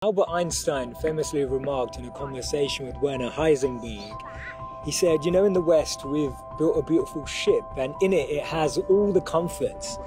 Albert Einstein famously remarked in a conversation with Werner Heisenberg, he said, you know, in the West we've built a beautiful ship and in it has all the comforts,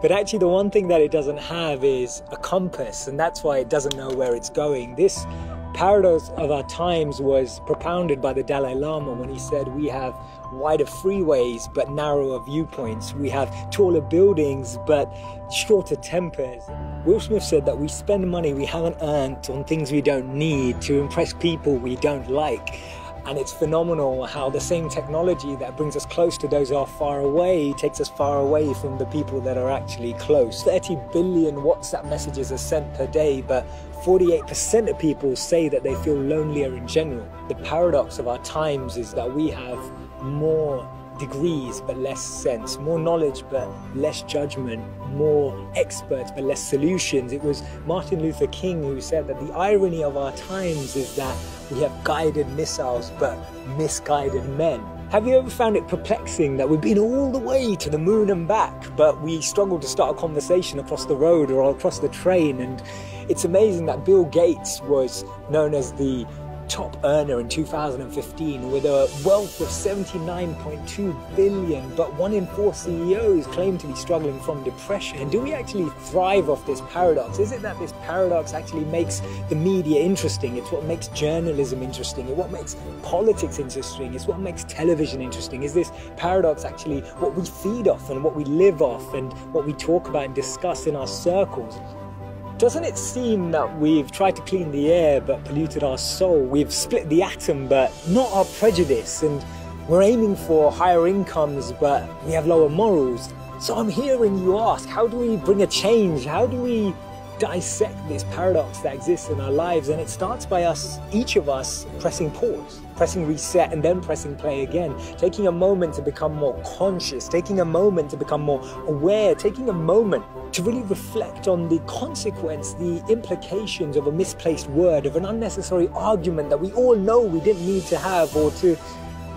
but actually the one thing that it doesn't have is a compass, and that's why it doesn't know where it's going. This paradox of our times was propounded by the Dalai Lama when he said we have wider freeways but narrower viewpoints. We have taller buildings but shorter tempers. Will Smith said that we spend money we haven't earned on things we don't need to impress people we don't like. And it's phenomenal how the same technology that brings us close to those who are far away takes us far away from the people that are actually close. 30 billion WhatsApp messages are sent per day, but 48% of people say that they feel lonelier in general. The paradox of our times is that we have more degrees but less sense, more knowledge but less judgment, more experts but less solutions. It was Martin Luther King who said that the irony of our times is that we have guided missiles but misguided men. Have you ever found it perplexing that we've been all the way to the moon and back, but we struggle to start a conversation across the road or across the train? And it's amazing that Bill Gates was known as the top earner in 2015 with a wealth of 79.2 billion, but 1 in 4 CEOs claim to be struggling from depression. And do we actually thrive off this paradox? Is it that this paradox actually makes the media interesting? It's what makes journalism interesting. It's what makes politics interesting. It's what makes television interesting. Is this paradox actually what we feed off and what we live off and what we talk about and discuss in our circles? Doesn't it seem that we've tried to clean the air but polluted our soul? We've split the atom but not our prejudice, and we're aiming for higher incomes but we have lower morals. So I'm hearing you ask, how do we bring a change? How do we dissect this paradox that exists in our lives? And it starts by us, each of us, pressing pause, pressing reset, and then pressing play again, taking a moment to become more conscious, taking a moment to become more aware, taking a moment to really reflect on the consequence, the implications of a misplaced word, of an unnecessary argument that we all know we didn't need to have, or to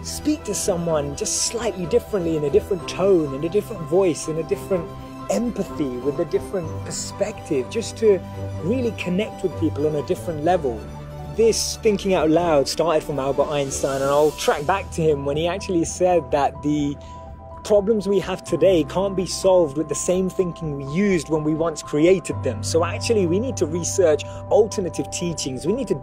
speak to someone just slightly differently, in a different tone, in a different voice, in a different empathy, with a different perspective, just to really connect with people on a different level. This thinking out loud started from Albert Einstein, and I'll track back to him when he actually said that the problems we have today can't be solved with the same thinking we used when we once created them. So actually we need to research alternative teachings. We need to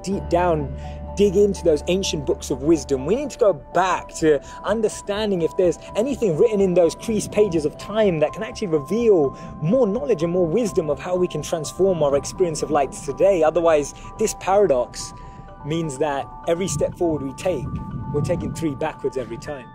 dig into those ancient books of wisdom. We need to go back to understanding if there's anything written in those creased pages of time that can actually reveal more knowledge and more wisdom of how we can transform our experience of life today. Otherwise, this paradox means that every step forward we take, we're taking 3 backwards every time.